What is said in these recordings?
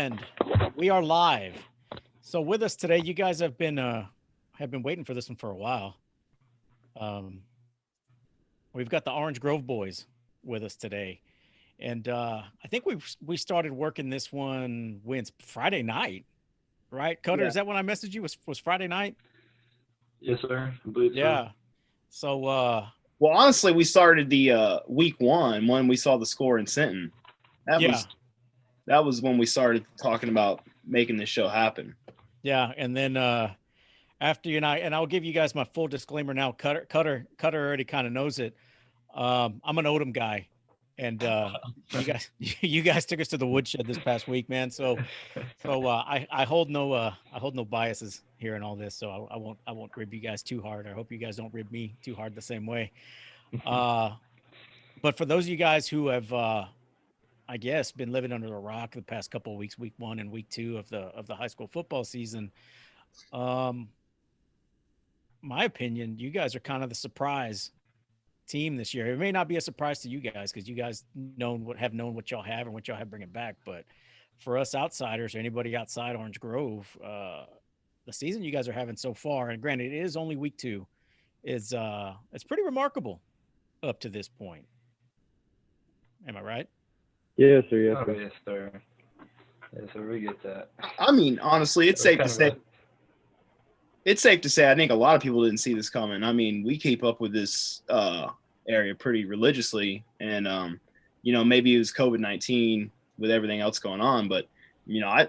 And we are live. So with us today, you guys have been waiting for this one for a while. Um, we've got the Orange Grove boys with us today, and I think we started working this one when Friday night, right? Cutter, Yeah. is that when I messaged you? Was Friday night? Yes, sir. I believe so. Yeah. So Well, honestly, we started the week one when we saw the score in Sinton. That yeah, was that was when we started talking about making this show happen. yeah, and then after you and I'll give you guys my full disclaimer now. Cutter already kind of knows it. I'm an Odom guy, and you guys you guys took us to the woodshed this past week, man. So I hold no biases here in all this, so I won't rib you guys too hard. I hope you guys don't rib me too hard the same way. Uh, but for those of you guys who have I guess been living under a rock the past couple of weeks, week one and week two of the high school football season, um, my opinion, you guys are kind of the surprise team this year. It may not be a surprise to you guys because you guys have known what y'all have and what y'all have bringing back. But for us outsiders or anybody outside Orange Grove, the season you guys are having so far, and granted it is only week two, is it's pretty remarkable up to this point. Am I right? Yes, sir. Yes, Oh, sir. yes, sir. Yes, sir. We get that. I mean, honestly, it's That was safe to kind of say a- it's safe to say I think a lot of people didn't see this coming. I mean, we keep up with this area pretty religiously, and maybe it was COVID-19 with everything else going on, but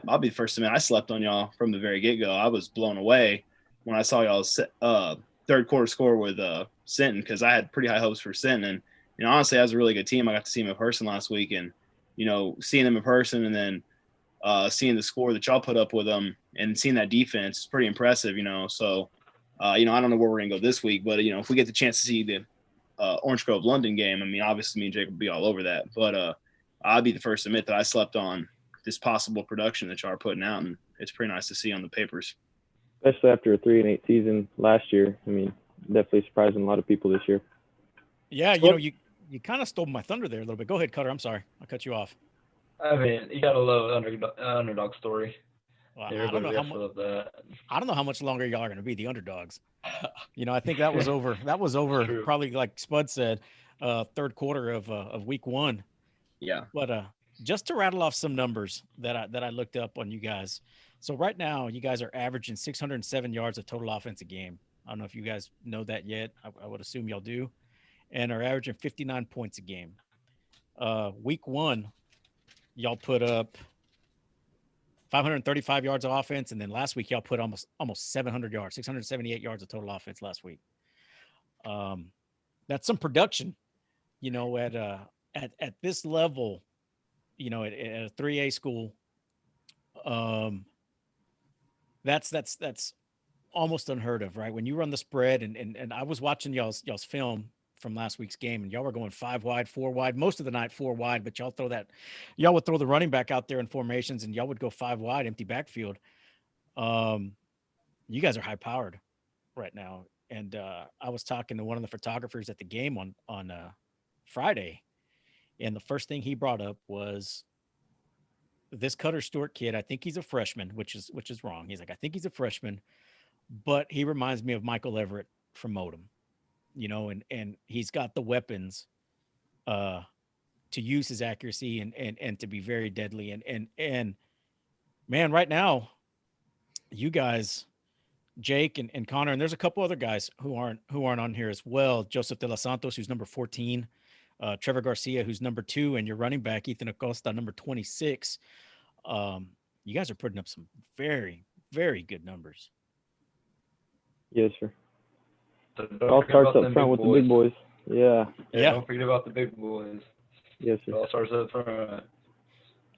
I'll be the first to admit I slept on y'all from the very get go. I was blown away when I saw y'all's third quarter score with Sinton because I had pretty high hopes for Sinton, and honestly, that was a really good team. I got to see them in person last week, and seeing them in person, and then seeing the score that y'all put up with them and seeing that defense is pretty impressive, So, I don't know where we're going to go this week, but, if we get the chance to see the Orange Grove London game, I mean, obviously me and Jake will be all over that. But I'll be the first to admit that I slept on this possible production that y'all are putting out, and it's pretty nice to see on the papers. Especially after a 3-8 season last year. I mean, definitely surprising a lot of people this year. Yeah, Well- you kind of stole my thunder there a little bit. Go ahead, Cutter. I'm sorry, I cut you off. I mean, you gotta love underdog story. Well, Everybody has to love that. I don't know how much longer y'all are going to be the underdogs. I think that was over. That was over. True. Probably like Spud said, third quarter of week one. Yeah. But just to rattle off some numbers that I looked up on you guys. So right now, you guys are averaging 607 yards of total offense a game. I don't know if you guys know that yet. I would assume y'all do, and are averaging 59 points a game. Week one, y'all put up 535 yards of offense, and then last week y'all put almost 700 yards, 678 yards of total offense last week. That's some production, at this level, at a 3A school. That's almost unheard of, right? When you run the spread, and I was watching y'all's film from last week's game, and y'all were going 5 wide, 4 wide, most of the night 4 wide, but y'all would throw the running back out there in formations, and y'all would go 5 wide, empty backfield. You guys are high powered right now, and I was talking to one of the photographers at the game on Friday, and the first thing he brought up was this Cutter Stewart kid. I think he's a freshman, which is wrong. He's like, I think he's a freshman, but he reminds me of Michael Everett from Odom. And he's got the weapons to use his accuracy and to be very deadly. And man, right now, you guys, Jake and Connor, and there's a couple other guys who aren't on here as well. Joseph De Los Santos, who's number 14, Trevor Garcia, who's number 2, and your running back, Ethan Acosta, number 26. You guys are putting up some very, very good numbers. Yes, sir. So It don't all forget starts about up them front with the big boys. Yeah. Yeah. Don't forget about the big boys. Yes, It sir. all starts up front. Yeah,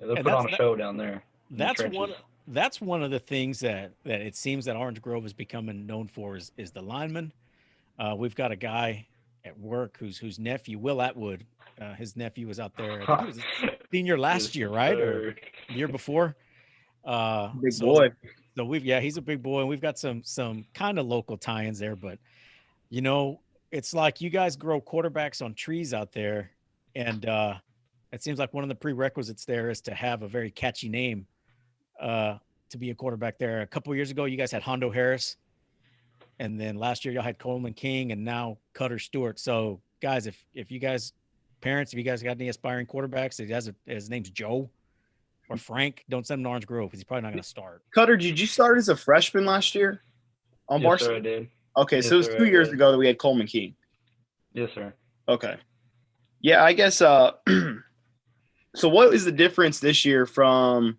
they'll And put on a that's- show down there. in the That's trenches. one of the things that it seems that Orange Grove is becoming known for is the lineman. We've got a guy at work whose nephew, Will Atwood, his nephew was out there. I think he was a senior last Yes, year, right? Or sir. the year before. Big So- boy. So he's a big boy, and we've got some kind of local tie-ins there, but it's like you guys grow quarterbacks on trees out there, and it seems like one of the prerequisites there is to have a very catchy name to be a quarterback there. A couple of years ago, you guys had Hondo Harris, and then last year y'all had Coleman King, and now Cutter Stewart. So, guys, if you guys parents, if you guys got any aspiring quarterbacks, his name's Joe or Frank, don't send him to Orange Grove because he's probably not going to start. Cutter, did you start as a freshman last year on Yes, sir, I varsity? did. Okay, Yes, so it was sir, 2 I years did. ago that we had Coleman King. Yes, sir. Okay. Yeah, I guess so what is the difference this year from,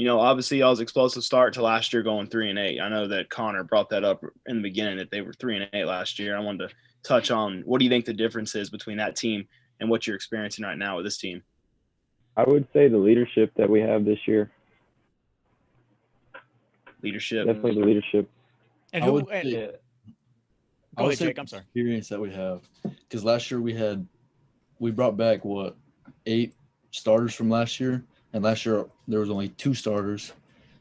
obviously y'all's explosive start to last year going 3-8? I know that Connor brought that up in the beginning that they were 3-8 last year. I wanted to touch on what do you think the difference is between that team and what you're experiencing right now with this team? I would say the leadership that we have this year. Leadership. Definitely the leadership. And I would who? And, say- Yeah. I go would ahead, say Jake. I'm sorry. experience that we have, because last year we brought back 8 starters from last year, and last year there was only 2 starters,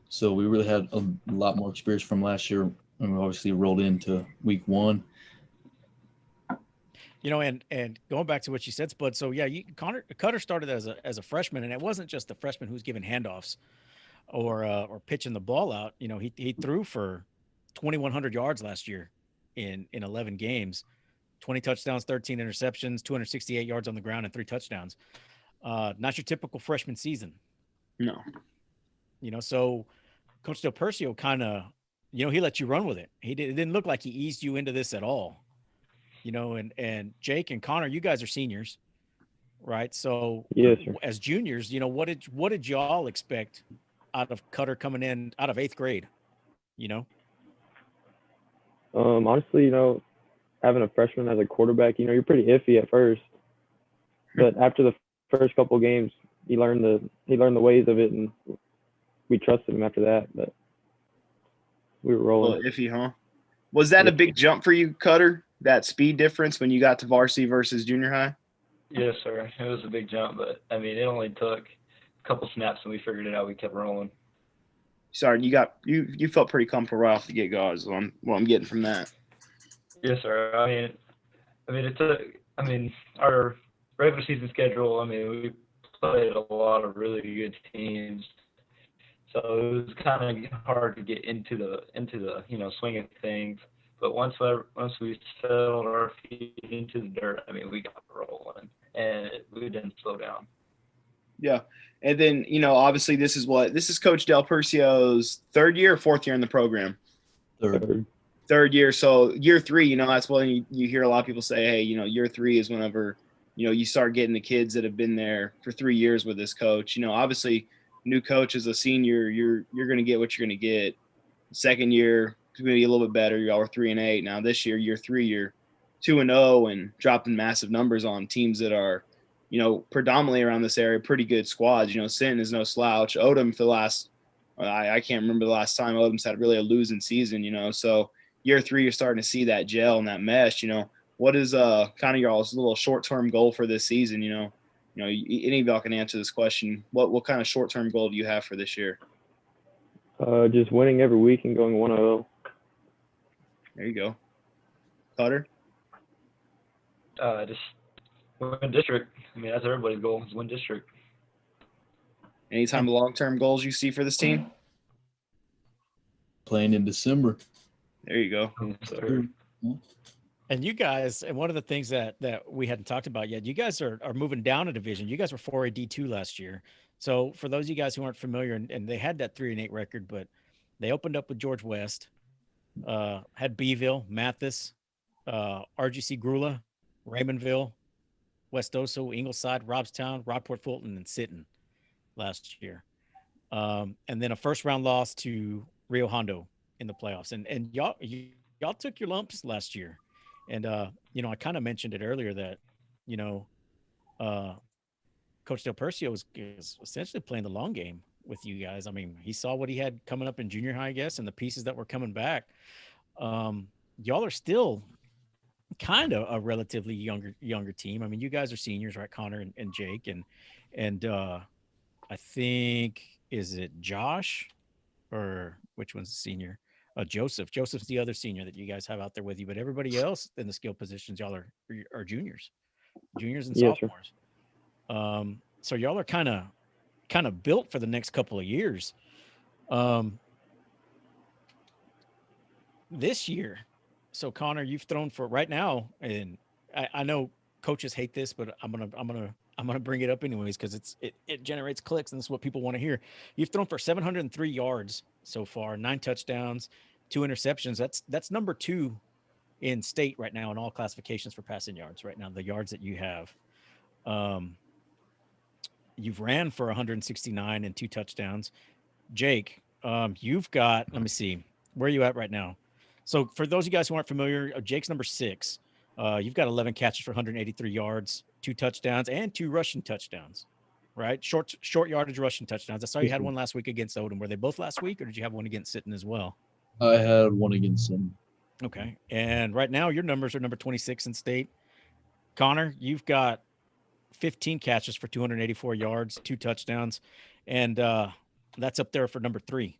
so we really had a lot more experience from last year, and we obviously rolled into week 1. And going back to what you said, Spud. So yeah, Cutter started as a freshman, and it wasn't just the freshman who's giving handoffs or pitching the ball out. He threw for 2,100 yards last year in 11 games, 20 touchdowns, 13 interceptions, 268 yards on the ground, and 3 touchdowns. Not your typical freshman season. No. So Coach Del Percio kind of, he let you run with it. It didn't look like he eased you into this at all. And Jake and Connor, you guys are seniors, right? So Yes, sir. as juniors, what did y'all expect out of Cutter coming in out of 8th grade? Honestly, having a freshman as a quarterback, you're pretty iffy at first, but after the first couple of games, he learned the ways of it, and we trusted him after that. But we were A rolling. little iffy, huh? Was that a big jump for you, Cutter? That speed difference when you got to varsity versus junior high? Yes, sir. It was a big jump, but I mean, it only took a couple snaps and we figured it out. We kept rolling. Sorry, you felt pretty comfortable right off the get go is what I'm getting from that. Yes, sir. It took. Our regular season schedule. We played a lot of really good teams, so it was kind of hard to get into the swing of things. But once we settled our feet into the dirt, we got rolling, and we didn't slow down. Yeah. And then, obviously this is Coach Del Percio's 3rd year or 4th year in the program? Third year. So year 3, that's when you hear a lot of people say, hey, year 3 is whenever, you start getting the kids that have been there for 3 years with this coach. Obviously new coach as a senior, you're going to get what you're going to get. 2nd year, it's going to be a little bit better. Y'all were 3-8. Now this year, year 3, you're 2-0 and dropping massive numbers on teams that are, predominantly around this area, pretty good squads. Sinton is no slouch. Odom for the last, I can't remember the last time Odom's had really a losing season, So year 3, you're starting to see that gel and that mesh. What is kind of y'all's little short-term goal for this season? Any of y'all can answer this question. What kind of short-term goal do you have for this year? Just winning every week and going 1-0. There you go. Cutter? Just win district. That's everybody's goal, is win district. Any time long-term goals you see for this team? Playing in December. There you go. Yes, sir. And you guys, and one of the things that we hadn't talked about yet, you guys are moving down a division. You guys were 4A D2 last year. So for those of you guys who aren't familiar, and they had that 3-8 record, but they opened up with George West, had Beeville, Mathis, RGC Grula, Raymondville, West Oso, Ingleside, Robstown, Rockport Fulton, and Sinton last year. And then a 1st-round loss to Rio Hondo in the playoffs. And y'all took your lumps last year. And, I kind of mentioned it earlier that, Coach Del Percio is essentially playing the long game with you guys. He saw what he had coming up in junior high, I guess, and the pieces that were coming back. Y'all are still kind of a relatively younger team. You guys are seniors, right? Connor and Jake, and I think, is it Josh or which one's the senior? Joseph. Joseph's the other senior that you guys have out there with you, but everybody else in the skill positions, y'all are juniors and Yes, sir. sophomores. So y'all are kind of built for the next couple of years. This year, so Connor, you've thrown for right now, and I know coaches hate this, but I'm gonna bring it up anyways because it generates clicks and this is what people want to hear. You've thrown for 703 yards so far, 9 touchdowns, 2 interceptions. That's number 2 in state right now in all classifications for passing yards. Right now, the yards that you have. You've ran for 169 and 2 touchdowns. Jake, you've got. Let me see. Where are you at right now? So for those of you guys who aren't familiar, Jake's number 6. You've got 11 catches for 183 yards, 2 touchdowns, and 2 rushing touchdowns. Right, short yardage rushing touchdowns. I saw you had one last week against Odom. Were they both last week, or did you have one against Sitten as well? I had one against him. Okay, and right now your numbers are number 26 in state. Connor, you've got 15 catches for 284 yards, 2 touchdowns, and that's up there for number 3.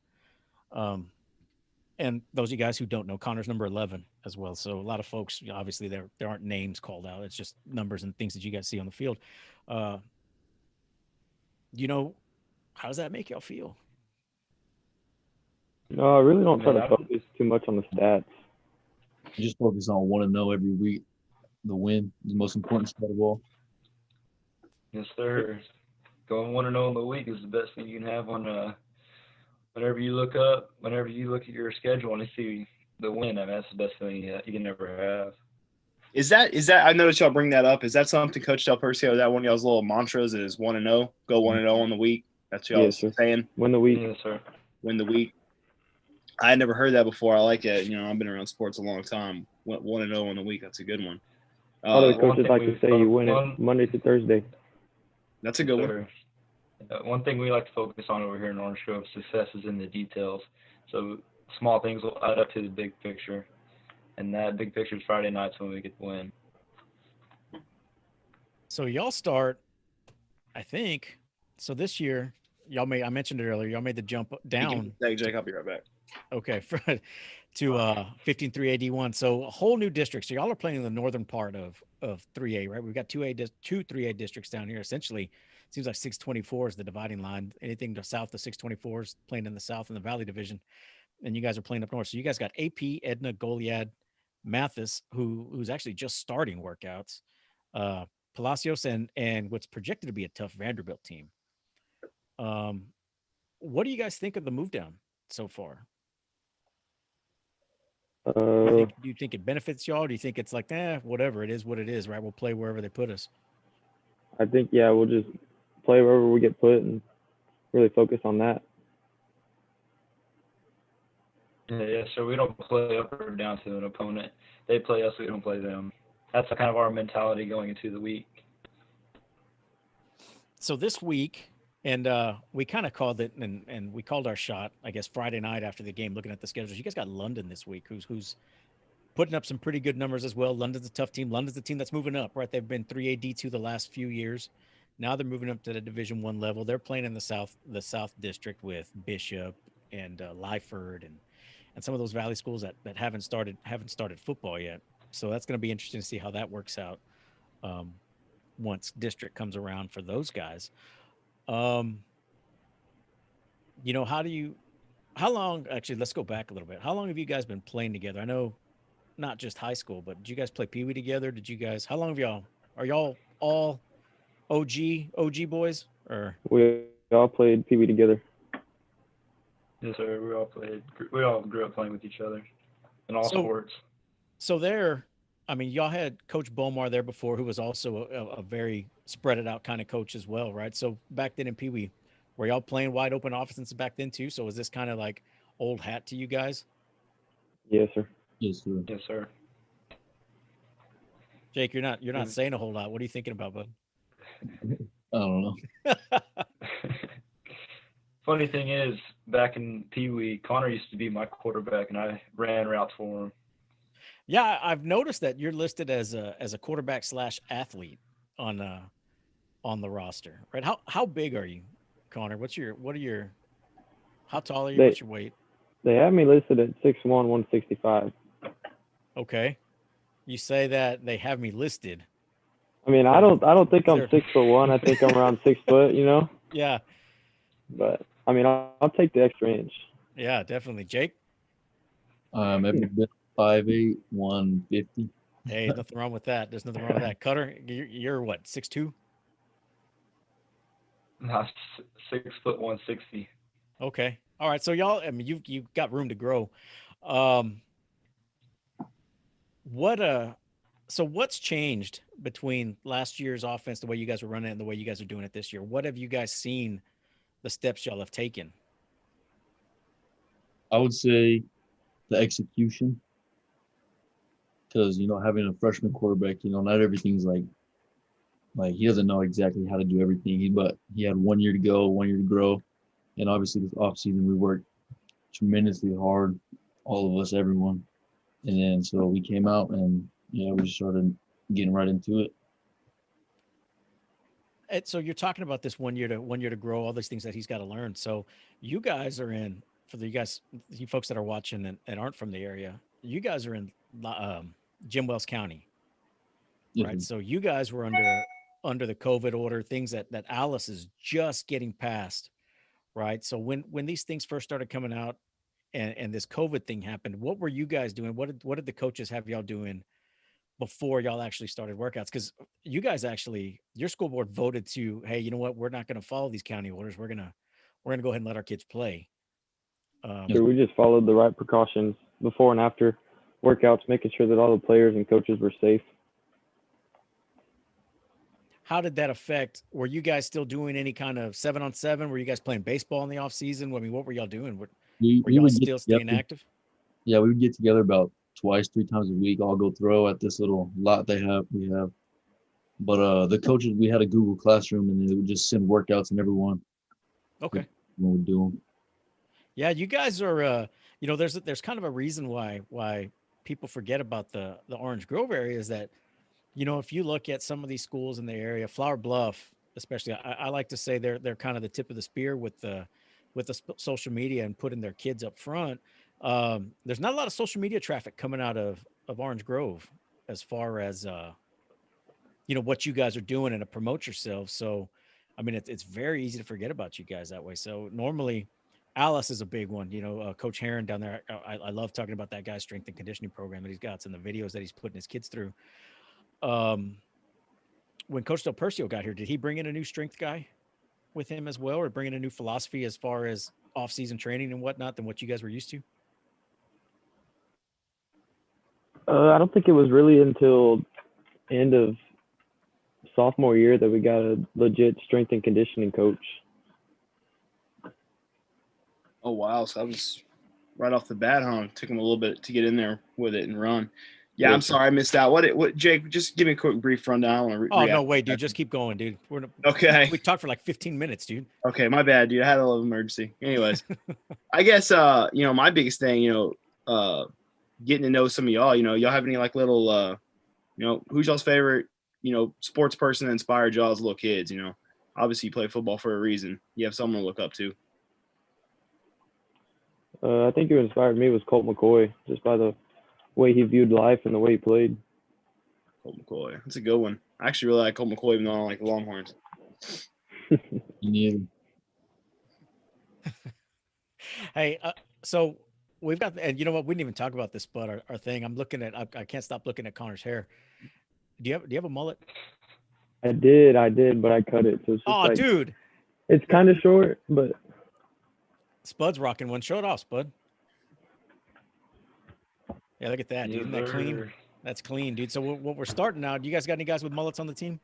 And those of you guys who don't know, Connor's number 11 as well. So a lot of folks, obviously, there aren't names called out. It's just numbers and things that you guys see on the field. How does that make y'all feel? No, I really don't try to focus too much on the stats. Just focus on 1-0 every week. The win is the most important stat of all. Yes, sir. Going 1-0 in the week is the best thing you can have on whenever you look at your schedule and you see the win. I mean, that's the best thing you can ever have. Is that? I noticed y'all bring that up. Is that something Coach Del Percio, that one of y'all's little mantras is 1-0, go 1-0 in the week? That's y'all saying? Win the week. Yes, sir. Win the week. I had never heard that before. I like it. I've been around sports a long time. 1-0 in the week. That's a good one. A lot of the coaches like to say you win it Monday to Thursday. That's a good one. One thing we like to focus on over here in Orange Grove, success is in the details. So small things will add up to the big picture. And that big picture is Friday nights when we get the win. So y'all start, I think, so this year, I mentioned it earlier, y'all made the jump down. Jake, I'll be right back. Okay, to 15-3 AD1. So a whole new district. So y'all are playing in the northern part of 3A, right? We've got two 3A districts down here. Essentially, it seems like 624 is the dividing line. Anything to south of 624 is playing in the south in the Valley Division, and you guys are playing up north. So you guys got AP, Edna, Goliad, Mathis, who's actually just starting workouts, Palacios, and what's projected to be a tough Vanderbilt team. What do you guys think of the move down so far? Do you think it benefits y'all? Or do you think it's like, whatever, it is what it is, right? We'll play wherever they put us. I think, we'll just play wherever we get put and really focus on that. Yeah, so we don't play up or down to an opponent. They play us, we don't play them. That's kind of our mentality going into the week. So this week, and we kind of called it, and we called our shot, I guess, Friday night after the game, looking at the schedules. You guys got London this week, who's putting up some pretty good numbers as well. London's a tough team. London's the team that's moving up, right? They've been 3A D2 the last few years. Now they're moving up to the Division I level. They're playing in the South District with Bishop and Lyford and some of those Valley schools that haven't started football yet. So that's going to be interesting to see how that works out once district comes around for those guys. How long, actually, let's go back a little bit. How long have you guys been playing together? I know not just high school, but did you guys play Pee Wee together? How long are y'all all OG boys? Or we all played Pee Wee together. Yes, sir. We all grew up playing with each other in all sports. So y'all had Coach Bomar there before, who was also a very spread it out kind of coach as well, right? So back then in Pee Wee, were y'all playing wide open offenses back then too? So was this kind of like old hat to you guys? Yes, sir. Yes, sir. Yes, sir. Jake, you're not saying a whole lot. What are you thinking about, bud? I don't know. Funny thing is, back in Pee Wee, Connor used to be my quarterback, and I ran routes for him. Yeah, I've noticed that you're listed as a quarterback / athlete on the roster, right? How big are you, Connor? How tall are you? What's your weight? They have me listed at 6'1", 165. Okay. You say that they have me listed. I don't think I'm 6'1". I think I'm around 6 foot, Yeah. But I mean, I'll take the extra inch. Yeah, definitely. Jake, Every bit 5'8", 150. hey, nothing wrong with that. There's nothing wrong with that. Cutter, you're what, 6'2"? Not 6', 160. Okay. All right. So y'all, I mean, you've got room to grow. Um, what so what's changed between last year's offense, the way you guys were running it, and the way you guys are doing it this year? What have you guys seen the steps y'all have taken? I would say the execution, because having a freshman quarterback, not everything's like he doesn't know exactly how to do everything. But he had 1 year to go, 1 year to grow, and obviously this offseason we worked tremendously hard, all of us, everyone, and then so we came out and we just started getting right into it. So you're talking about this 1 year to grow, all these things that he's got to learn. So you guys are in, for the you folks that are watching and aren't from the area, you guys are in Jim Wells County, right? Mhm. So you guys were under the COVID order, things that Alice is just getting past, right? So when these things first started coming out and this COVID thing happened, what were you guys doing? What did the coaches have y'all doing before y'all actually started workouts? Because you guys actually, your school board voted to, hey, you know what, we're not going to follow these county orders. We're gonna go ahead and let our kids play. Sure, we just followed the right precautions before and after workouts, making sure that all the players and coaches were safe. How did that affect? Were you guys still doing any kind of 7-on-7? Were you guys playing baseball in the off season? I mean, what were y'all doing? Were We y'all would get still staying together. active? Yeah, we would get together about twice, 3 times a week. All go throw at this little lot we have. But the coaches, we had a Google Classroom, and they would just send workouts, and everyone Okay. would do them. Yeah, you guys are there's kind of a reason why people forget about the Orange Grove area is that, if you look at some of these schools in the area, Flower Bluff, especially, I like to say they're kind of the tip of the spear with the social media and putting their kids up front. There's not a lot of social media traffic coming out of Orange Grove as far as what you guys are doing and to promote yourselves. So, I mean, it's very easy to forget about you guys that way. So normally, Alice is a big one. Coach Heron down there. I love talking about that guy's strength and conditioning program that he's got and the videos that he's putting his kids through. When Coach Del Percio got here, did he bring in a new strength guy with him as well, or bring in a new philosophy as far as off-season training and whatnot than what you guys were used to? I don't think it was really until end of sophomore year that we got a legit strength and conditioning coach. Oh wow, so that was right off the bat, huh? Took him a little bit to get in there with it and run. Yeah, I'm sorry I missed out. What Jake? Just give me a quick brief rundown. No way, dude. Just keep going, dude. Okay. We talked for like 15 minutes, dude. Okay, my bad, dude. I had a little emergency. Anyways, I guess my biggest thing, getting to know some of y'all. Y'all have any like little who's y'all's favorite, sports person that inspired y'all as little kids? Obviously you play football for a reason. You have someone to look up to. I think who inspired me was Colt McCoy, just by the way he viewed life and the way he played. Colt McCoy. That's a good one. I actually really like Colt McCoy, even though I don't like the Longhorns. Me neither. Hey, so we've got, and you know what? We didn't even talk about this, but our thing. I'm looking at. I can't stop looking at Connor's hair. Do you have a mullet? I did, but I cut it. So it's just Dude, it's kind of short, but Spud's rocking one. Show it off, Spud. Yeah, look at that, dude. Isn't that clean? That's clean, dude. So what we're starting now, do you guys got any guys with mullets on the team?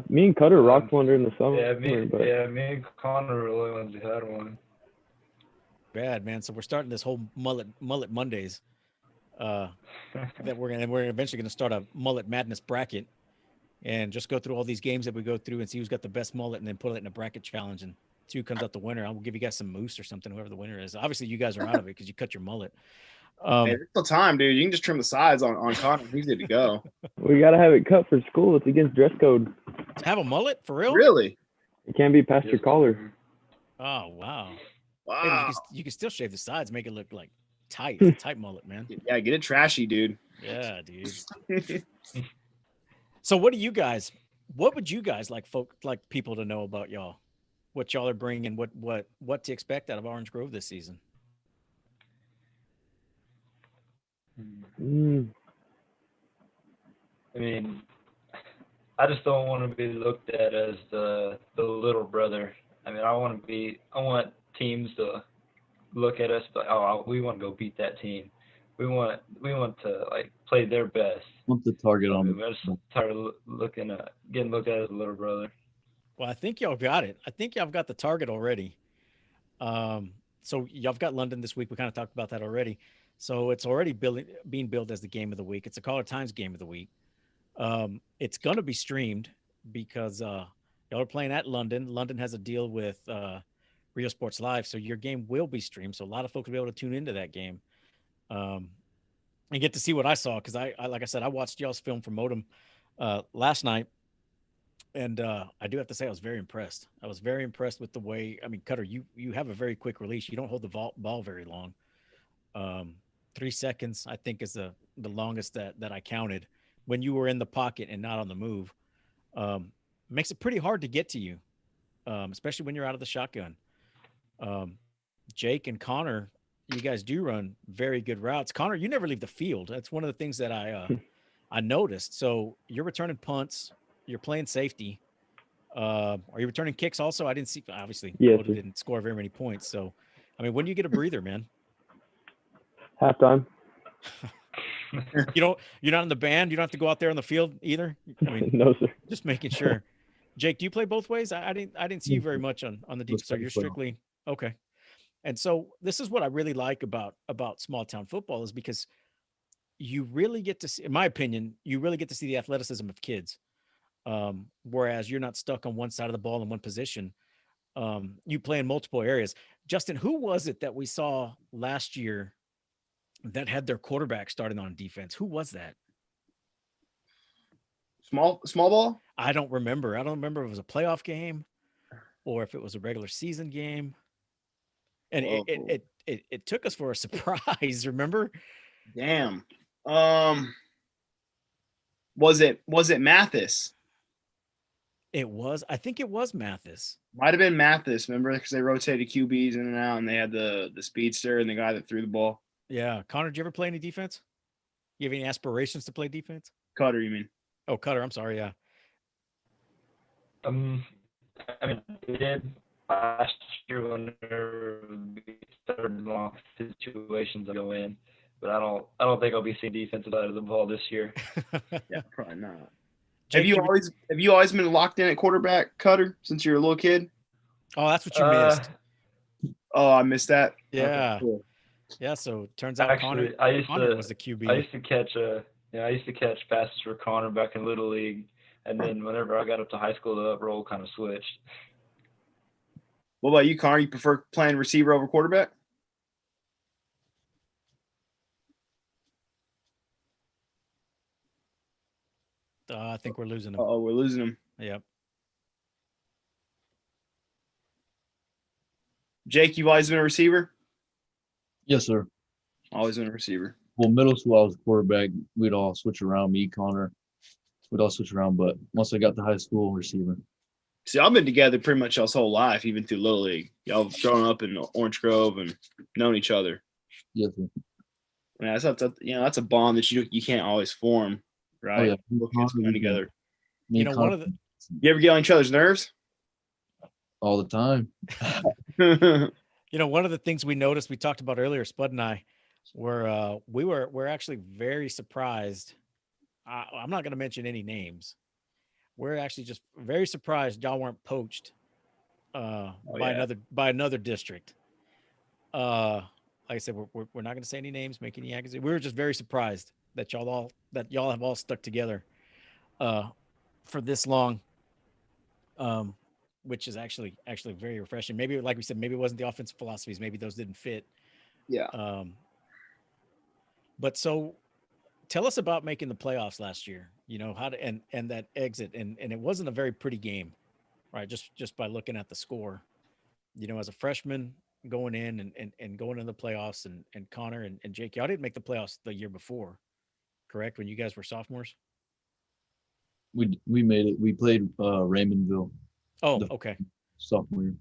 me and Cutter rocked one during the summer. Me and Connor were the only ones who had one. Bad, man. So we're starting this whole mullet Mondays. That we're eventually gonna start a mullet madness bracket and just go through all these games that we go through and see who's got the best mullet and then put it in a bracket challenge and see who comes out the winner. I'll give you guys some moose or something, whoever the winner is. Obviously you guys are out of it because you cut your mullet. Hey, there's still time, dude. You can just trim the sides on Connor. He's good to go. We gotta have it cut for school. It's against dress code. To have a mullet for real? Really? It can't be past your collar. Oh wow. Wow. Hey, you can still shave the sides, make it look like tight mullet, man. Yeah, get it trashy, dude. Yeah, dude. So what would you guys like people to know about y'all? what y'all are bringing, what to expect out of Orange Grove this season. Mm, I mean, I just don't want to be looked at as the little brother. I mean, I want teams to look at us, but we want to go beat that team. We want to like play their best. Want the target I on mean, we're just tired of getting looked at as a little brother. Well, I think y'all got it. I think y'all got the target already. So y'all got London this week. We kind of talked about that already. So it's already being billed as the game of the week. It's a Caller Times game of the week. It's going to be streamed because y'all are playing at London. London has a deal with Rio Sports Live, so your game will be streamed. So a lot of folks will be able to tune into that game and get to see what I saw because I like I said, I watched y'all's film from Modem last night. And I do have to say, I was very impressed. I was very impressed with the way. I mean, Cutter, you have a very quick release. You don't hold the ball very long. 3 seconds, I think, is the longest that I counted when you were in the pocket and not on the move. Makes it pretty hard to get to you, especially when you're out of the shotgun. Jake and Connor, you guys do run very good routes. Connor, you never leave the field. That's one of the things that I noticed. So you're returning punts. You're playing safety. Are you returning kicks also? I didn't see. Obviously, Yes, Dakota sir. didn't score very many points. So, I mean, when do you get a breather, man? Halftime. You're not in the band. You don't have to go out there on the field either. I mean, No, sir. just making sure. Jake, do you play both ways? I didn't see you very much on the deep. So you're strictly okay. And so this is what I really like about small town football is because you really get to see, in my opinion, you really get to see the athleticism of kids. Whereas you're not stuck on one side of the ball in one position. You play in multiple areas. Justin, who was it that we saw last year that had their quarterback starting on defense? Who was that? Small ball. I don't remember. I don't remember if it was a playoff game or if it was a regular season game. And it took us for a surprise. Remember? Damn. Was it Mathis? It was. I think it was Mathis. Might have been Mathis. Remember, because they rotated QBs in and out, and they had the speedster and the guy that threw the ball. Yeah. Connor, did you ever play any defense? You have any aspirations to play defense? Cutter, you mean? Oh, Cutter. I'm sorry. Yeah. I mean, we did last year whenever we started long situations I go in, but I don't think I'll be seeing defensive side of the ball this year. Yeah, probably not. Jake, Have you always been locked in at quarterback, Cutter, since you're a little kid? Oh, that's what you missed. Oh, I missed that. Yeah. Okay, cool. Yeah. So it turns out Actually, Connor was the QB. I used to catch passes for Connor back in Little League, and then whenever I got up to high school, the role kind of switched. What about you, Connor? You prefer playing receiver over quarterback? I think we're losing him. Oh, we're losing him. Yep. Jake, you've always been a receiver? Yes, sir. Always been a receiver. Well, middle school, I was a quarterback. We'd all switch around. Me, Connor, we'd all switch around. But once I got to high school, receiver. See, I've been together pretty much y'all's whole life, even through Little League. Y'all growing up in Orange Grove and known each other. Yes, sir. Yeah, that's a bond that you can't always form, right? Oh, yeah. Both kids playing together. Me You and know, one Connor, of the You ever get on each other's nerves? all the time. one of the things we noticed, we talked about earlier, Spud and I, we're actually very surprised. I'm not going to mention any names. We're actually just very surprised y'all weren't poached by another district. Like I said, we're not going to say any names, make any accusations. We were just very surprised that y'all have all stuck together for this long. Which is actually very refreshing. Maybe, like we said, maybe it wasn't the offensive philosophies. Maybe those didn't fit. Yeah. But so tell us about making the playoffs last year, how to, and that exit. And it wasn't a very pretty game, right? Just by looking at the score, as a freshman going in and going into the playoffs and Connor and Jake, y'all didn't make the playoffs the year before, correct? When you guys were sophomores? We made it. We played Raymondville Oh, The- okay. sophomore year.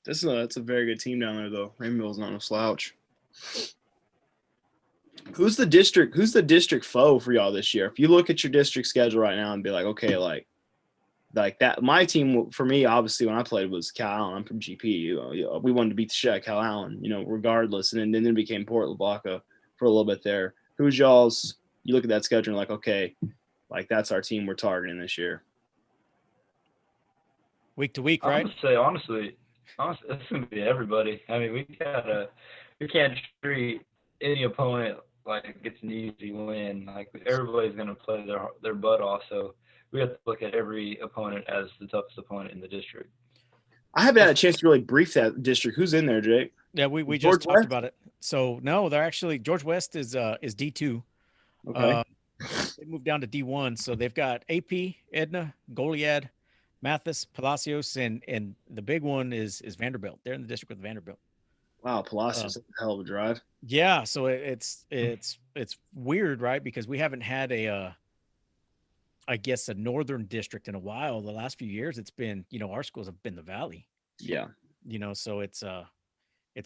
That's a very good team down there, though. Rainbow's not no slouch. Who's the district foe for y'all this year? If you look at your district schedule right now and be like, okay, like that, my team for me, obviously, when I played was Cal Allen. I'm from GP. We wanted to beat the shit out of Cal Allen, regardless. And then it became Port Lavaca for a little bit there. Who's y'all's? You look at that schedule and like, okay, like that's our team we're targeting this year. Week to week, I right? would say honestly, it's gonna be everybody. I mean, we can't treat any opponent like it's an easy win. Like everybody's gonna play their butt off. So we have to look at every opponent as the toughest opponent in the district. I haven't had a chance to really brief that district. Who's in there, Jake? Yeah, we George just talked West? about it. So no, they're actually George West is D2. Okay. They moved down to D1, so they've got AP, Edna, Goliad, Mathis, Palacios, and the big one is Vanderbilt. They're in the district with Vanderbilt. Wow, Palacios, that's a hell of a drive. Yeah, so it's weird, right? Because we haven't had I guess a northern district in a while. The last few years, it's been, our schools have been the Valley. Yeah. So it's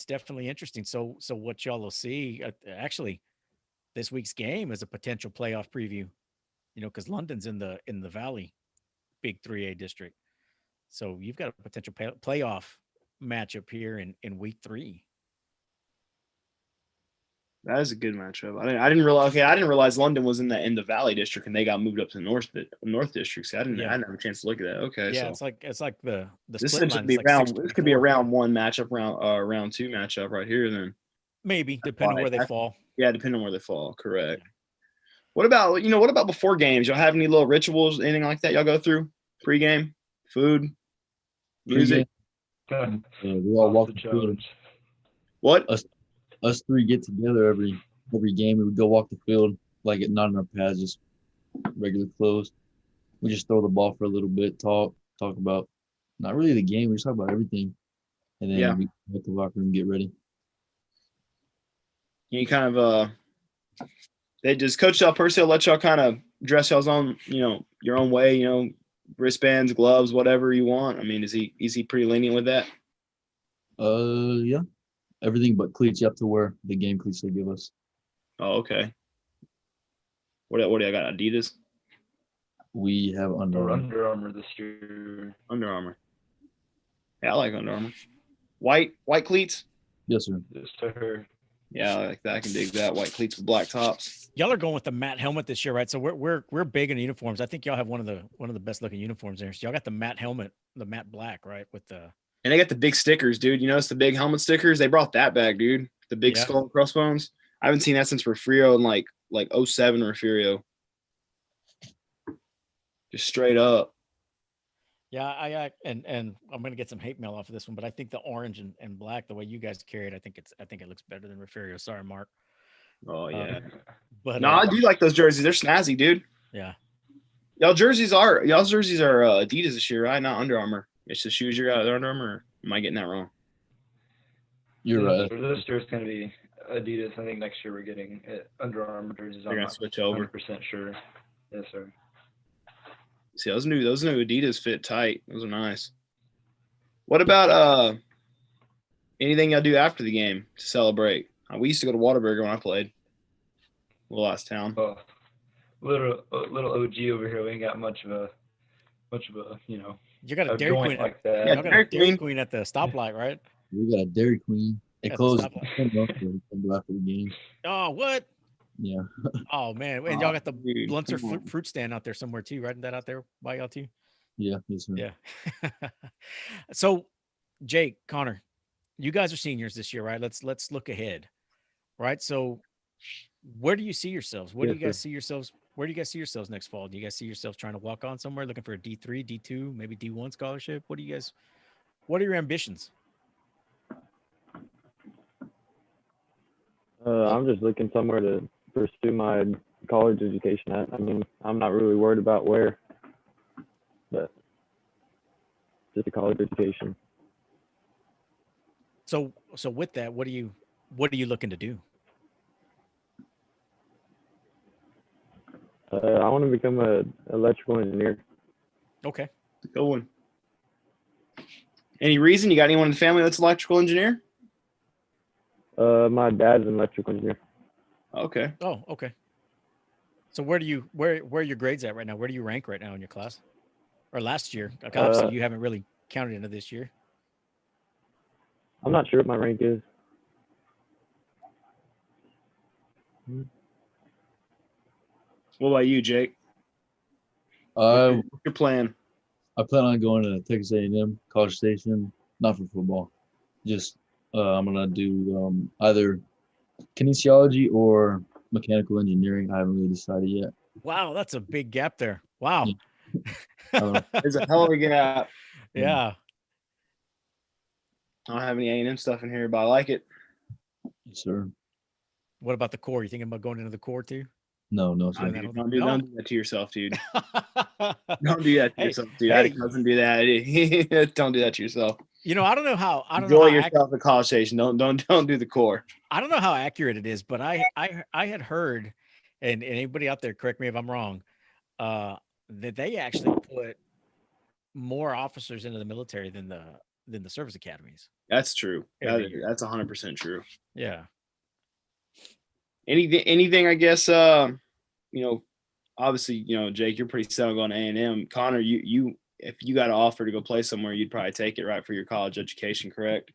definitely interesting. So what y'all will see, actually, this week's game is a potential playoff preview. Because London's in the Valley, big 3A district. So you've got a potential playoff matchup here in week 3. That is a good matchup. I didn't realize. Okay, I didn't realize London was in the Valley district and they got moved up to the North district. So I didn't have a chance to look at that. Okay, Yeah, so it's like the this split should line be is like round. 6 This to could be a 4. round 1 matchup, round 2 matchup right here. Then Maybe depending where they fall. Yeah, depending on where they fall. Correct. Yeah. What about before games? Y'all have any little rituals, anything like that y'all go through? Pre-game, food, music. We all walk the field. What? Us three get together every game. We would go walk the field, like not in our pads, just regular clothes. We just throw the ball for a little bit, talk about not really the game. We just talk about everything, and then we go to the locker room and get ready. You kind of does Coach Del Percio let y'all kind of dress y'all's own, your own way, wristbands, gloves, whatever you want? I mean, is he pretty lenient with that? Yeah. Everything but cleats. You have to wear the game cleats they give us. Oh, okay. What do I got? Adidas? We have Under Armour this year. Under Armour. Yeah, I like Under Armour. White cleats? Yes, sir. Yes, sir. Yeah, I like that. I can dig that. White cleats with black tops. Y'all are going with the matte helmet this year, right? So we're big in uniforms. I think y'all have one of the best looking uniforms there. So y'all got the matte helmet, the matte black, right? With the And they got the big stickers, dude. You notice the big helmet stickers? They brought that back, dude. The big skull and crossbones. I haven't seen that since Refugio and like 07 Refugio. Just straight up. Yeah, and I'm gonna get some hate mail off of this one, but I think the orange and black, the way you guys carry it, I think it looks better than Refugio. Sorry, Mark. Oh yeah. But no, I do like those jerseys. They're snazzy, dude. Yeah. Y'all's jerseys are Adidas this year, right? Not Under Armour. It's the shoes you're out. They're Under Armour. Or am I getting that wrong? You're right. This year it's going to be Adidas. I think next year we're getting Under Armour jerseys. They're going to switch over. 100% sure. Yes, sir. See, those new Adidas fit tight. Those are nice. What about anything y'all do after the game to celebrate? We used to go to Whataburger when I played. Little last town. Oh, little OG over here. We ain't got much of a You got a Dairy Queen like that. You got a Dairy Queen at the stoplight, right? We got a Dairy Queen. It closed after the game. Oh, what? Yeah. Oh man, and y'all got the Blunter fruit stand out there somewhere too, right? That out there by y'all too. Yeah. Yes, sir. Yeah. So, Jake, Connor, you guys are seniors this year, right? Let's look ahead, right? So, where do you see yourselves? Where do you guys see yourselves? Where do you guys see yourselves next fall? Do you guys see yourselves trying to walk on somewhere, looking for a D3, D2, maybe D1 scholarship? What are your ambitions? I'm just looking somewhere to pursue my college education at. I mean, I'm not really worried about where, but just a college education. So with that, what are you looking to do? I want to become an electrical engineer. Okay. Good one. Any reason? You got anyone in the family that's electrical engineer? My dad's an electrical engineer. Okay. Oh, okay. So where are your grades at right now? Where do you rank right now in your class? Or last year? Like obviously you haven't really counted into this year. I'm not sure what my rank is. What about you, Jake? I What's your plan? I plan on going to Texas A&M College Station, not for football. Just I'm gonna do either kinesiology or mechanical engineering. I haven't really decided yet. Wow, that's a big gap there. Wow. There's a hell of a gap. Yeah. I don't have any A&M stuff in here, but I like it. Yes, sir. What about the core? You thinking about going into the core too? No, Nah, sir. dude, No. don't do that to yourself, dude. Don't do that to Hey, yourself, dude. I had a hey. cousin do that. Don't do that to yourself. You know, I don't know how Enjoy yourself at College Station. Don't do the core. I don't know how accurate it is, but I had heard, and anybody out there, correct me if I'm wrong, that they actually put more officers into the military than the service academies. That's true. Every year. That's 100% true. Yeah. Anything, I guess. Obviously, Jake, you're pretty set on going to A&M. Connor, you if you got an offer to go play somewhere, you'd probably take it, right, for your college education, correct?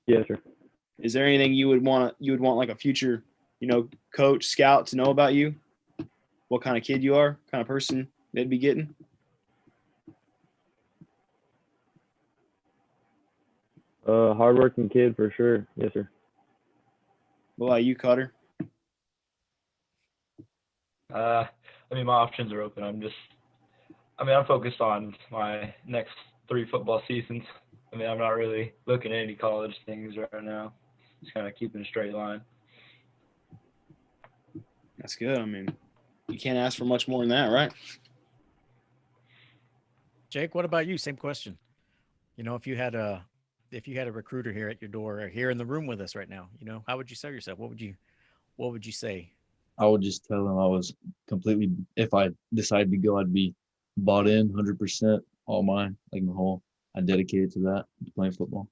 Yes, sir. Is there anything you would want like a future, coach, scout to know about you? What kind of kid you are, kind of person they'd be getting? Hardworking kid for sure. Yes, sir. What about you, Cutter? I mean, my options are open. I'm focused on my next 3 football seasons. I mean, I'm not really looking at any college things right now. Just kind of keeping a straight line. That's good. I mean, you can't ask for much more than that, right? Jake, what about you? Same question. If you had a recruiter here at your door or here in the room with us right now, how would you sell yourself? What would you say? I would just tell them I was completely. If I decided to go, I'd be bought in 100%. All mine, like my whole. I dedicated to that, to playing football.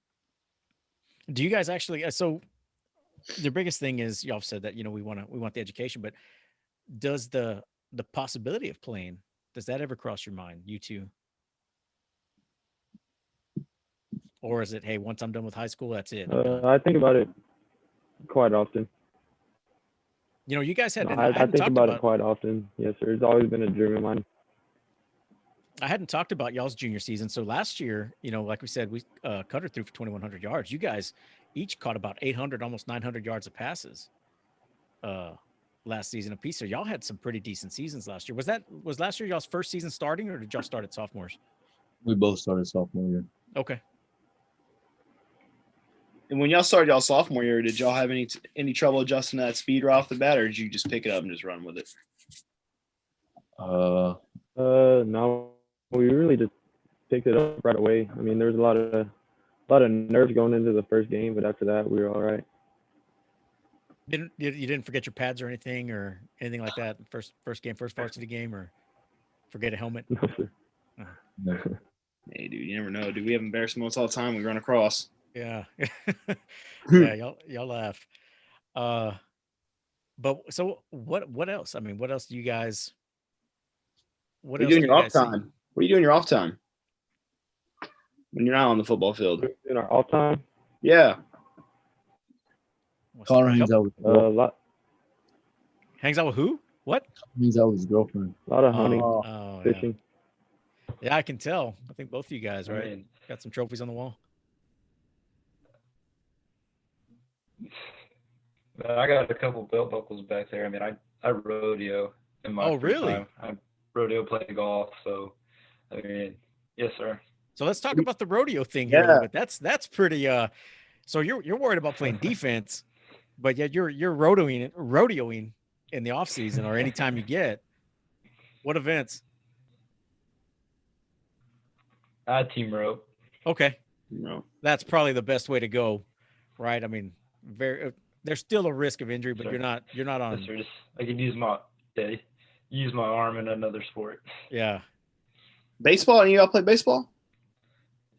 Do you guys actually? So, the biggest thing is y'all said that we want the education, but does the possibility of playing, does that ever cross your mind, you two? Or is it, hey, once I'm done with high school, that's it? I'm done? I think about it quite often. You guys had. I hadn't think talked about it quite often. Yes, sir. It's always been a dream of mine. I hadn't talked about y'all's junior season. So last year, like we said, we Cutter threw for 2,100 yards. You guys each caught about 800, almost 900 yards of passes last season apiece. So y'all had some pretty decent seasons last year. Was last year y'all's first season starting, or did y'all start at sophomores? We both started sophomore year. Okay. And when y'all started y'all sophomore year, did y'all have any trouble adjusting to that speed right off the bat, or did you just pick it up and just run with it? No, we really just picked it up right away. I mean, there was a lot of nerves going into the first game, but after that, we were all right. You didn't forget your pads or anything like that? First varsity game, or forget a helmet? No, sir. No, sir. Hey, dude, you never know. Dude, we have embarrassing moments all the time when we run across. Yeah. Yeah, y'all laugh. But so what else? I mean, what else do you guys? What are else you doing do your you off guys see? time? What are you doing your off time when you're not on the football field? In our off time, Yeah. What's Connor that? hangs out with Hangs out with who? What? hangs out with his girlfriend. a lot of hunting, Oh, yeah. fishing. Yeah, I can tell. I think both of you guys, I right? mean, Got some trophies on the wall. I got a couple belt buckles back there. I mean, I rodeo in my Oh, free really? time. I rodeo, play golf. So, I mean, yes, sir. So let's talk about the rodeo thing here a Yeah. little bit. That's pretty. So you're worried about playing defense, but yet you're rodeoing in the off season or anytime you get. What events? I team rope. Okay, No. that's probably the best way to go, right? I mean, there's still a risk of injury, but Sure. you're not Yes, on. sir. I can use my arm in another sport. Yeah. Baseball? And y'all play baseball?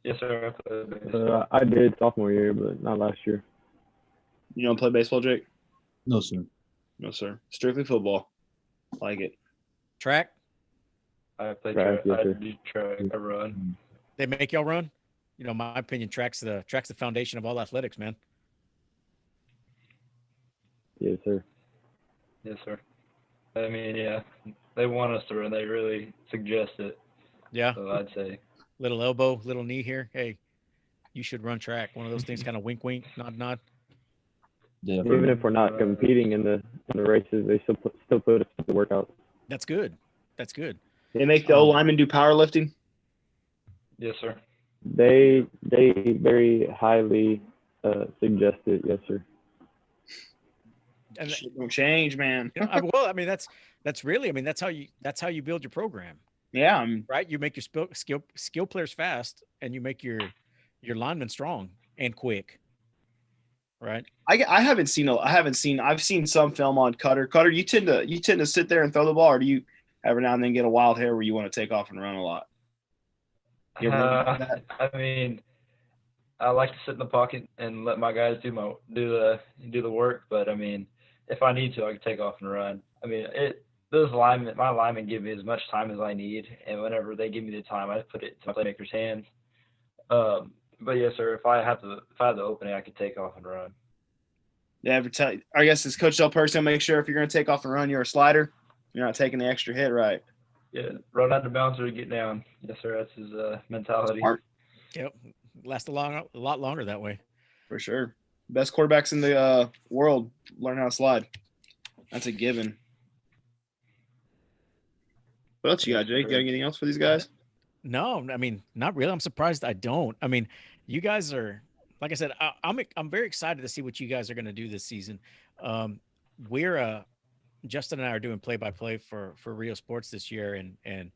Yes, sir. I played baseball. I did sophomore year, but not last year. You don't play baseball, Jake? No, sir. No, sir. Strictly football. Like it. Track? I play Track, track. yes, I sir. do track. I run. They make y'all run? You know, my opinion, track's the foundation of all athletics, man. Yes, sir. Yes, sir. I mean, yeah, they want us to run. They really suggest it. Yeah. So I'd say, Little elbow, little knee here. Hey, you should run track. One of those things, kind of wink, wink, nod, nod. Yeah. Even if we're not competing in the races, they still put us to workouts. That's good. That's good. They make the O linemen do powerlifting. yes, sir. They very highly suggest it. Yes, sir. And Shit don't change, man. you know, well, I mean, that's really, I mean, that's how you build your program, Yeah, I'm right? You make your skill players fast, and you make your linemen strong and quick, right? I haven't seen I've seen some film on Cutter. Cutter, you tend to sit there and throw the ball, or do you every now and then get a wild hair where you want to take off and run a lot? You ever do that? I mean, I like to sit in the pocket and let my guys do the work. But I mean, if I need to, I can take off and run. I mean, my linemen give me as much time as I need, and whenever they give me the time, I put it to my playmakers' hands. But yes, sir. If I have the opening, I can take off and run. They ever tell you, I guess as Coach Del Percio, make sure if you're going to take off and run, you're a slider. You're not taking the extra hit, right? Yeah, run out of bounds or get down. Yes, sir. That's his mentality. Smart. Yep. Last a lot longer that way. For sure. Best quarterbacks in the world learn how to slide. That's a given. What else you got, Jake? You got anything else for these guys? No, I mean, not really. I'm surprised I don't. I mean, you guys are, like I said, I'm very excited to see what you guys are going to do this season. We're Justin and I are doing play-by-play for Rio Sports this year, and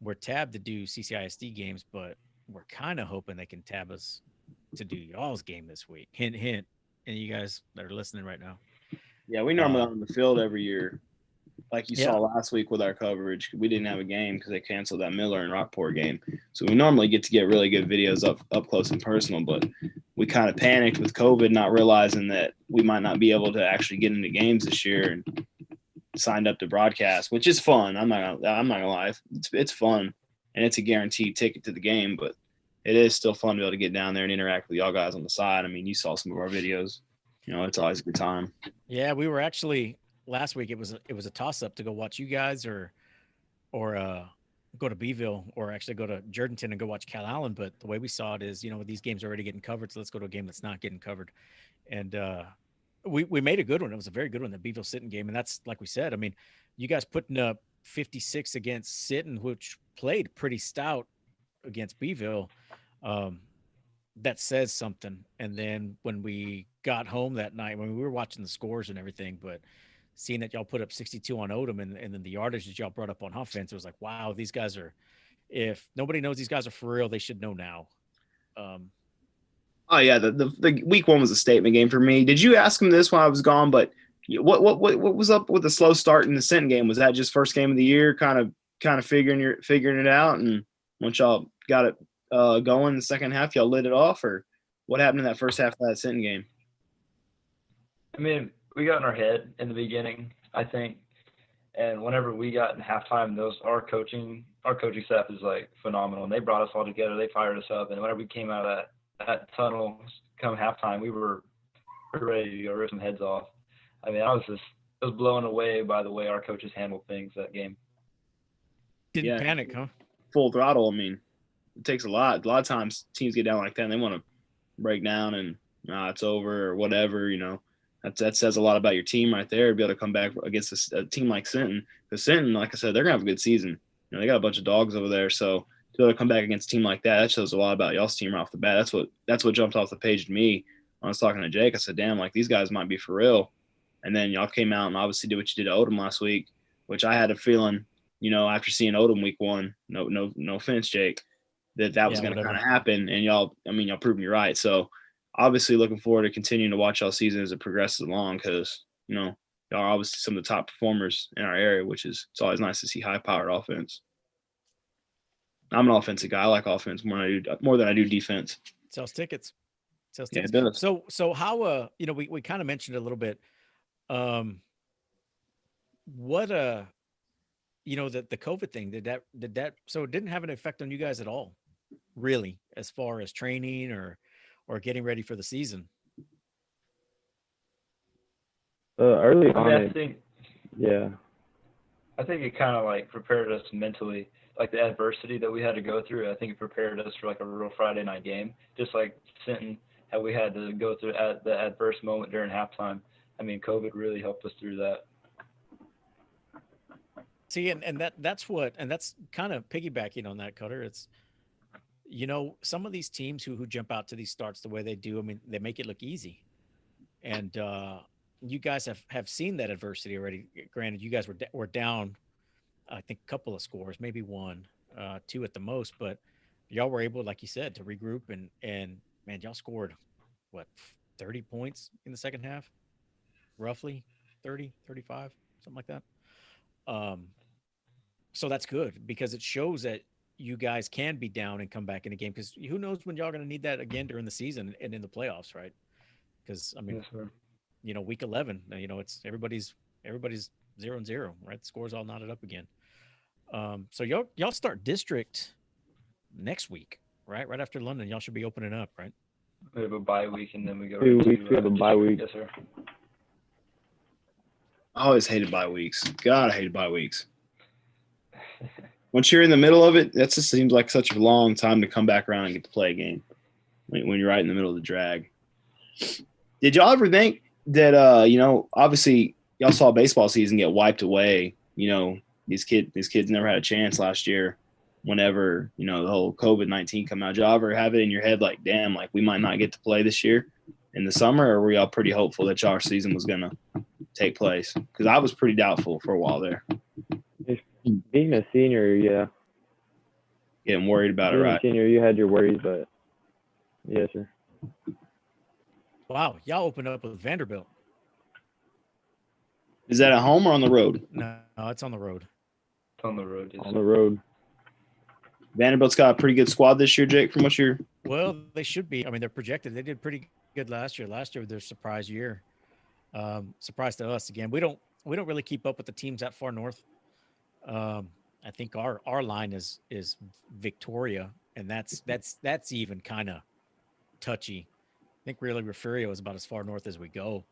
we're tabbed to do CCISD games, but we're kind of hoping they can tab us to do y'all's game this week. Hint, hint. And you guys that are listening right now. Yeah, we normally on the field every year. Like you Yeah. saw last week with our coverage, we didn't have a game because they canceled that Miller and Rockport game. So we normally get to get really good videos up close and personal, but we kind of panicked with COVID, not realizing that we might not be able to actually get into games this year, and signed up to broadcast, which is fun. I'm not gonna lie, it's fun, and it's a guaranteed ticket to the game, but it is still fun to be able to get down there and interact with y'all guys on the side. I mean, you saw some of our videos. You know, it's always a good time. Yeah, we were actually last week. It was a toss up to go watch you guys or go to Beeville, or actually go to Jordanton and go watch Cal Allen. But the way we saw it is, you know, these games are already getting covered, so let's go to a game that's not getting covered. And we made a good one. It was a very good one, the Beeville Sitten game, and that's like we said. I mean, you guys putting up 56 against Sitten, which played pretty stout against Beeville. That says something. And then when we got home that night, when we were watching the scores and everything, but seeing that y'all put up 62 on Odom, and then the yardage that y'all brought up on offense, it was like, wow, these guys are, if nobody knows these guys are for real, they should know now. Oh yeah, the week one was a statement game for me. Did you ask him this while I was gone? But what was up with the slow start in the Sinton game? Was that just first game of the year, kind of figuring it out, and once y'all got it going in the second half, y'all lit it off, or what happened in that first half of that Sinton game? I mean, we got in our head in the beginning, I think, and whenever we got in halftime, our coaching staff is like phenomenal, and they brought us all together. They fired us up, and whenever we came out of that tunnel come halftime, we were ready to go rip some heads off. I mean, I was blown away by the way our coaches handled things that game. Didn't panic, huh? Full throttle. I mean, it takes a lot. A lot of times teams get down like that and they want to break down and it's over or whatever, you know. That says a lot about your team right there, to be able to come back against a team like Sinton. Because Sinton, like I said, they're going to have a good season. You know, they got a bunch of dogs over there. So to be able to come back against a team like that shows a lot about y'all's team right off the bat. That's what jumped off the page to me. When I was talking to Jake, I said, damn, like these guys might be for real. And then y'all came out and obviously did what you did to Odom last week, which I had a feeling, you know, after seeing Odom week one, no offense, Jake, that was going to kind of happen. And y'all proved me right. So obviously looking forward to continuing to watch y'all season as it progresses along, because, you know, y'all are obviously some of the top performers in our area, it's always nice to see high-powered offense. I'm an offensive guy. I like offense more than I do defense. Sells tickets. Sells Yeah, it tickets. does. So how we kind of mentioned it a little bit. What the COVID thing, did that so it didn't have an effect on you guys at all, really, as far as training or getting ready for the season? Early I on, mean, yeah. I think it kind of like prepared us mentally, like the adversity that we had to go through. I think it prepared us for like a real Friday night game, just like Sinton, how we had to go through the adverse moment during halftime. I mean, COVID really helped us through that. See, and that's kind of piggybacking on that, Cutter. It's some of these teams who jump out to these starts the way they do. I mean, they make it look easy, and you guys have seen that adversity already. Granted, you guys were down, I think, a couple of scores, maybe one, two at the most, but y'all were able, like you said, to regroup and man, y'all scored what, 30 points in the second half, roughly 30, 35, something like that. Um, so that's good because it shows that you guys can be down and come back in a game, because who knows when y'all going to need that again during the season and in the playoffs, right? Because I mean, Yes, sir. week 11, it's everybody's 0-0, right? The score's all knotted up again. So y'all start district next week, right? Right after London, y'all should be opening up, right? We have a bye week and then we go 2 right weeks, to we have a bye week. Yes, sir. I always hated bye weeks. God, I hated bye weeks. Once you're in the middle of it, that just seems like such a long time to come back around and get to play a game when you're right in the middle of the drag. Did y'all ever think that, obviously y'all saw baseball season get wiped away? These kids never had a chance last year whenever, the whole COVID-19 come out. Did y'all ever have it in your head like, damn, like we might not get to play this year in the summer? Or were y'all pretty hopeful that y'all season was going to take place? Because I was pretty doubtful for a while there. Being a senior, yeah. Getting worried about it, Being right? a senior, you had your worries, but yes, sir. Wow, y'all opened up with Vanderbilt. Is that at home or on the road? No, it's on the road. It's on the road. Yes, On sir. the road. Vanderbilt's got a pretty good squad this year, Jake, from what you're – Well, they should be. I mean, they're projected. They did pretty good last year. Last year was their surprise year. Surprise to us again. We don't really keep up with the teams that far north. I think our line is Victoria, and that's even kind of touchy. I think really Refugio is about as far north as we go.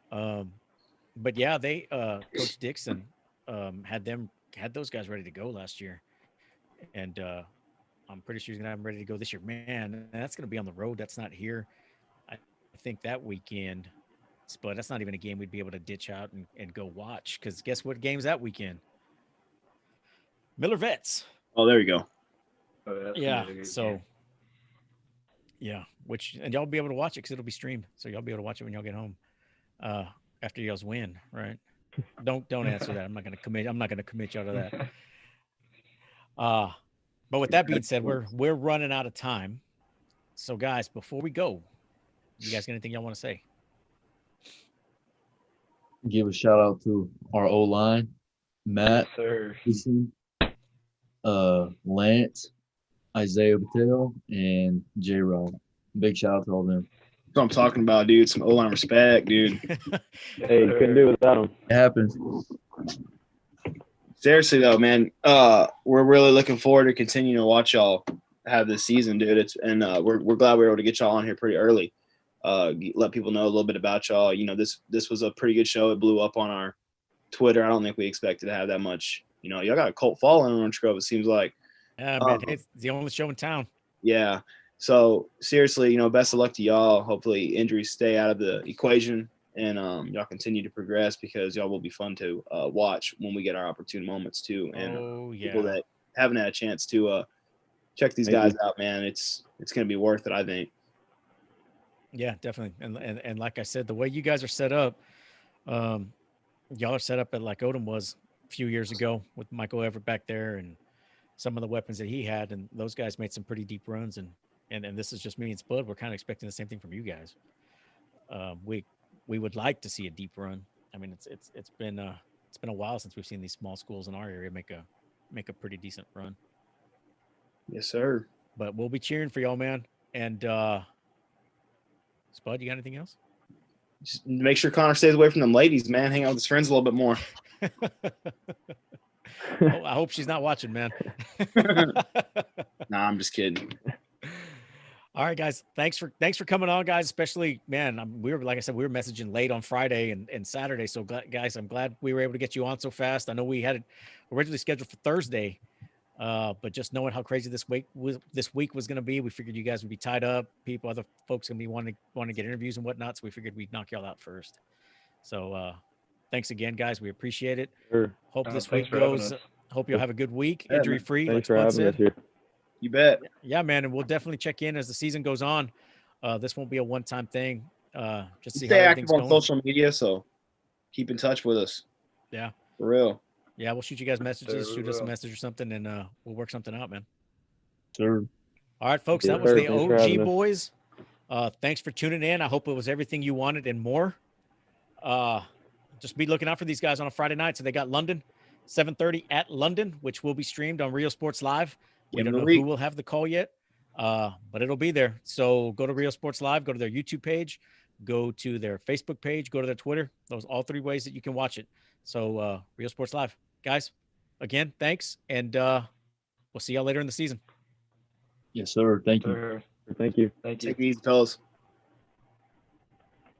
But yeah, they Coach Dixon had those guys ready to go last year, and I'm pretty sure he's gonna have them ready to go this year. Man, and that's gonna be on the road. That's not here. I think that weekend, but that's not even a game we'd be able to ditch out and go watch, because guess what game's that weekend? Miller Vets. – oh, there you go. Oh, that's Yeah. gonna be a good So, game. yeah, and y'all be able to watch it because it'll be streamed, so y'all be able to watch it when y'all get home. After y'all's win, right? Don't answer that. I'm not gonna commit y'all to that. But with that being said, we're running out of time. So guys, before we go, you guys got anything y'all want to say? Give a shout out to our O line, Matt, Yes, sir. Houston, Lance, Isaiah Patel, and J Rod. Big shout out to all of them. That's what I'm talking about, dude. Some O-line respect, dude. Yes, Hey, sir. couldn't do it without him. It happens. Seriously though, man, we're really looking forward to continuing to watch y'all have this season, dude. We're glad we were able to get y'all on here pretty early. Let people know a little bit about y'all. This was a pretty good show. It blew up on our Twitter. I don't think we expected to have that much. Y'all got a cult following in Orange Grove, it seems like. Yeah, man, it's the only show in town. Yeah. So seriously, best of luck to y'all. Hopefully injuries stay out of the equation, and y'all continue to progress, because y'all will be fun to watch when we get our opportune moments too. And people that haven't had a chance to check these guys out, man, it's going to be worth it, I think. Yeah, definitely. And like I said, the way you guys are set up, y'all are set up at like Odom was a few years ago with Michael Everett back there and some of the weapons that he had, and those guys made some pretty deep runs. And this is just me and Spud. We're kind of expecting the same thing from you guys. We would like to see a deep run. I mean, it's been a while since we've seen these small schools in our area make a pretty decent run. Yes, sir. But we'll be cheering for y'all, man. And Spud, you got anything else? Just make sure Connor stays away from them ladies, man. Hang out with his friends a little bit more. Oh, I hope she's not watching, man. Nah, I'm just kidding. All right, guys. Thanks for coming on, guys. Especially, man, we were, like I said, we were messaging late on Friday and Saturday. So, guys, I'm glad we were able to get you on so fast. I know we had it originally scheduled for Thursday, but just knowing how crazy this week was going to be, we figured you guys would be tied up. Other folks going to be wanting to get interviews and whatnot. So we figured we'd knock y'all out first. So, thanks again, guys. We appreciate it. Sure. Hope this Thanks week for having goes. us. Hope you'll have a good week, Yeah, injury free. Thanks Like for Spud having us said. here. You bet. Yeah, man, and we'll definitely check in as the season goes on. This won't be a one-time thing. Just see how Stay everything's active on going. social media, so keep in touch with us. Yeah. For real. Yeah, we'll shoot you guys messages, we shoot us a will. message or something, and we'll work something out, man. Sir. All right, folks, Yes, that was sir. the Thanks for OG having us. boys. Thanks for tuning in. I hope it was everything you wanted and more. Just be looking out for these guys on a Friday night. So they got London, 7:30 at London, which will be streamed on Real Sports Live. We Give don't them a know week. who will have the call yet, but it'll be there. So go to Real Sports Live, go to their YouTube page, go to their Facebook page, go to their Twitter. Those all three ways that you can watch it. So Real Sports Live. Guys, again, thanks. And we'll see y'all later in the season. Yes, sir. Thank you. Sure. Thank you. Thank you. Take it easy, fellas.